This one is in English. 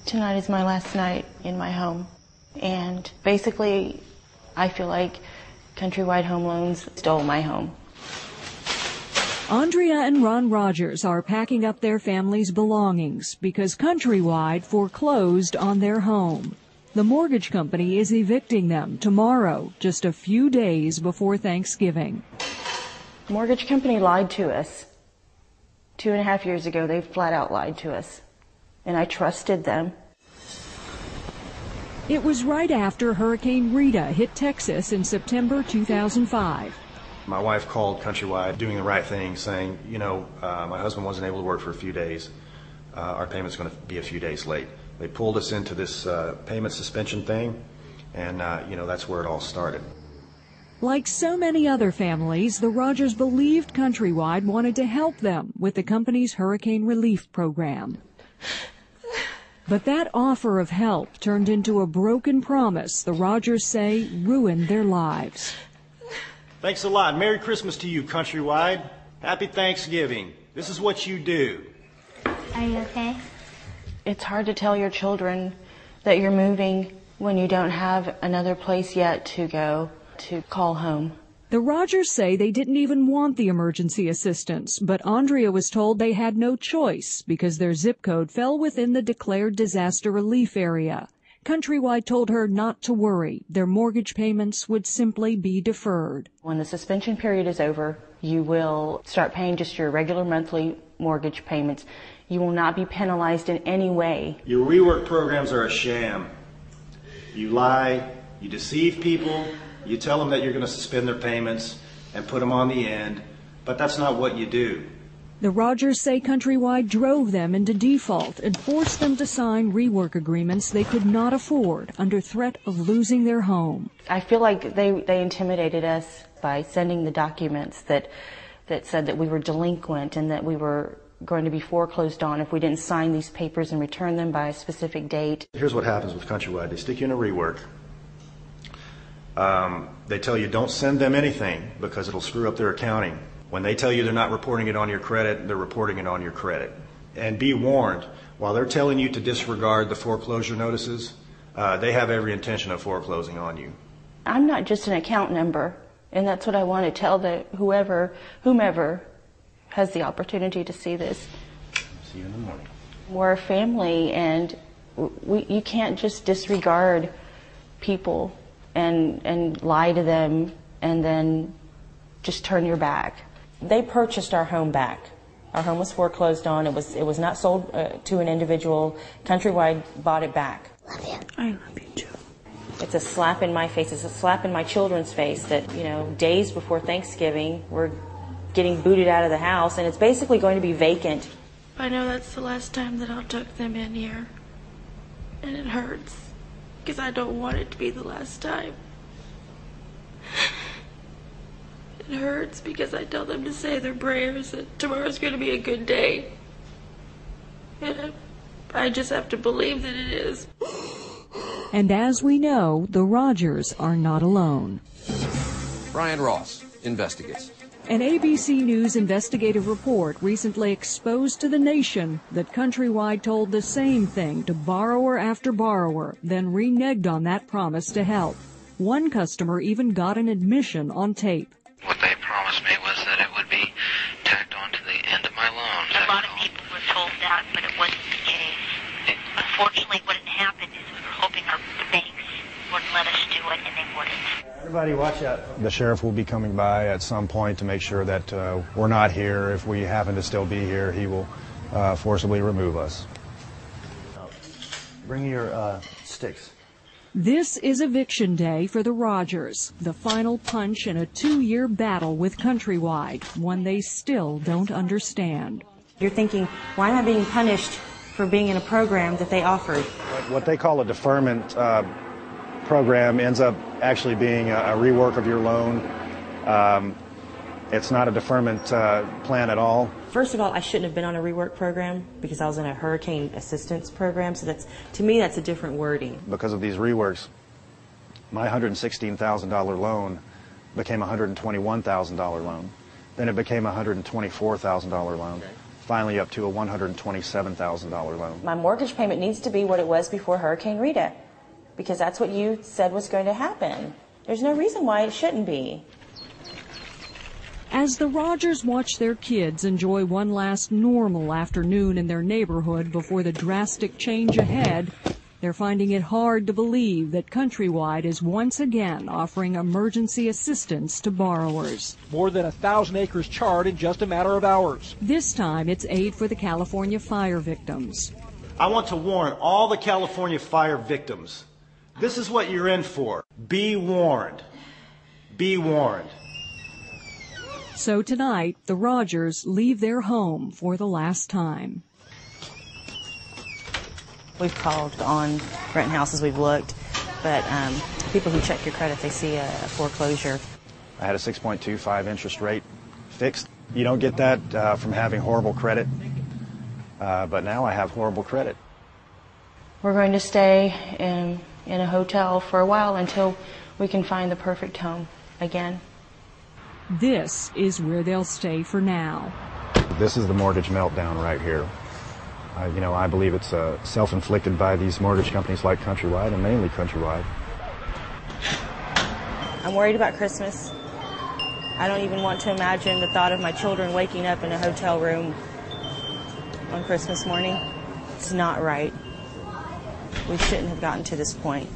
Tonight is my last night in my home, and basically I feel like Countrywide Home Loans stole my home. Andrea and Ron Rogers are packing up their family's belongings because Countrywide foreclosed on their home. The mortgage company is evicting them tomorrow, just a few days before Thanksgiving. The mortgage company lied to us. 2.5 years ago, they flat out lied to us, and I trusted them. It was right after Hurricane Rita hit Texas in September 2005. My wife called Countrywide, doing the right thing, saying, my husband wasn't able to work for a few days. Our payment's going to be a few days late. They pulled us into this payment suspension thing, and, that's where it all started. Like so many other families, the Rogers believed Countrywide wanted to help them with the company's hurricane relief program. But that offer of help turned into a broken promise the Rogers say ruined their lives. Thanks a lot. Merry Christmas to you, Countrywide. Happy Thanksgiving. This is what you do. Are you okay? It's hard to tell your children that you're moving when you don't have another place yet to go to call home. The Rogers say they didn't even want the emergency assistance, but Andrea was told they had no choice because their zip code fell within the declared disaster relief area. Countrywide told her not to worry. Their mortgage payments would simply be deferred. When the suspension period is over, you will start paying just your regular monthly mortgage payments. You will not be penalized in any way. Your Rework programs are a sham. You lie, you deceive people, you tell them that you're going to suspend their payments and put them on the end, but that's not what you do. The Rogers say Countrywide drove them into default and forced them to sign Rework agreements they could not afford under threat of losing their home. I feel like they intimidated us by sending the documents that said that we were delinquent and that we were going to be foreclosed on if we didn't sign these papers and return them by a specific date. Here's what happens with Countrywide. They stick you in a Rework. They tell you don't send them anything because it'll screw up their accounting. When they tell you they're not reporting it on your credit, they're reporting it on your credit. And be warned, while they're telling you to disregard the foreclosure notices, they have every intention of foreclosing on you. I'm not just an account number, and that's what I want to tell whomever has the opportunity to see this. See you in the morning. We're a family, and you can't just disregard people and lie to them and then just turn your back. They purchased our home back. Our home was foreclosed on. It was not sold to an individual. Countrywide bought it back. Love you. I love you too. It's a slap in my face. It's a slap in my children's face that, days before Thanksgiving, we're getting booted out of the house, and it's basically going to be vacant. I know that's the last time that I'll tuck them in here, and it hurts because I don't want it to be the last time. It hurts because I tell them to say their prayers that tomorrow's going to be a good day. And I just have to believe that it is. And as we know, the Rogers are not alone. Brian Ross investigates. An ABC News investigative report recently exposed to the nation that Countrywide told the same thing to borrower after borrower, then reneged on that promise to help. One customer even got an admission on tape. What they promised me was that it would be tacked on to the end of my loan. A lot of people were told that, but it wasn't the case. Unfortunately, what had happened is we were hoping the banks wouldn't let us do it, and they wouldn't. Everybody watch out. The sheriff will be coming by at some point to make sure that we're not here. If we happen to still be here, he will forcibly remove us. Bring your sticks. This is eviction day for the Rogers, the final punch in a 2-year battle with Countrywide, one they still don't understand. You're thinking, why am I being punished for being in a program that they offered? What they call a deferment program ends up actually being a rework of your loan. It's not a deferment plan at all. First of all, I shouldn't have been on a Rework program because I was in a hurricane assistance program. So to me, that's a different wording. Because of these reworks, my $116,000 loan became a $121,000 loan. Then it became a $124,000 loan. finally up to a $127,000 loan. My mortgage payment needs to be what it was before Hurricane Rita, because that's what you said was going to happen. There's no reason why it shouldn't be. As the Rogers watch their kids enjoy one last normal afternoon in their neighborhood before the drastic change ahead, they're finding it hard to believe that Countrywide is once again offering emergency assistance to borrowers. More than 1,000 acres charred in just a matter of hours. This time it's aid for the California fire victims. I want to warn all the California fire victims. This is what you're in for. Be warned. Be warned. So tonight, the Rogers leave their home for the last time. We've called on rent houses, we've looked, but people who check your credit, they see a foreclosure. I had a 6.25 interest rate fixed. You don't get that from having horrible credit, but now I have horrible credit. We're going to stay in a hotel for a while until we can find the perfect home again. This is where they'll stay for now. This is the mortgage meltdown right here. I believe it's self-inflicted by these mortgage companies like Countrywide, and mainly Countrywide. I'm worried about Christmas. I don't even want to imagine the thought of my children waking up in a hotel room on Christmas morning. It's not right. We shouldn't have gotten to this point.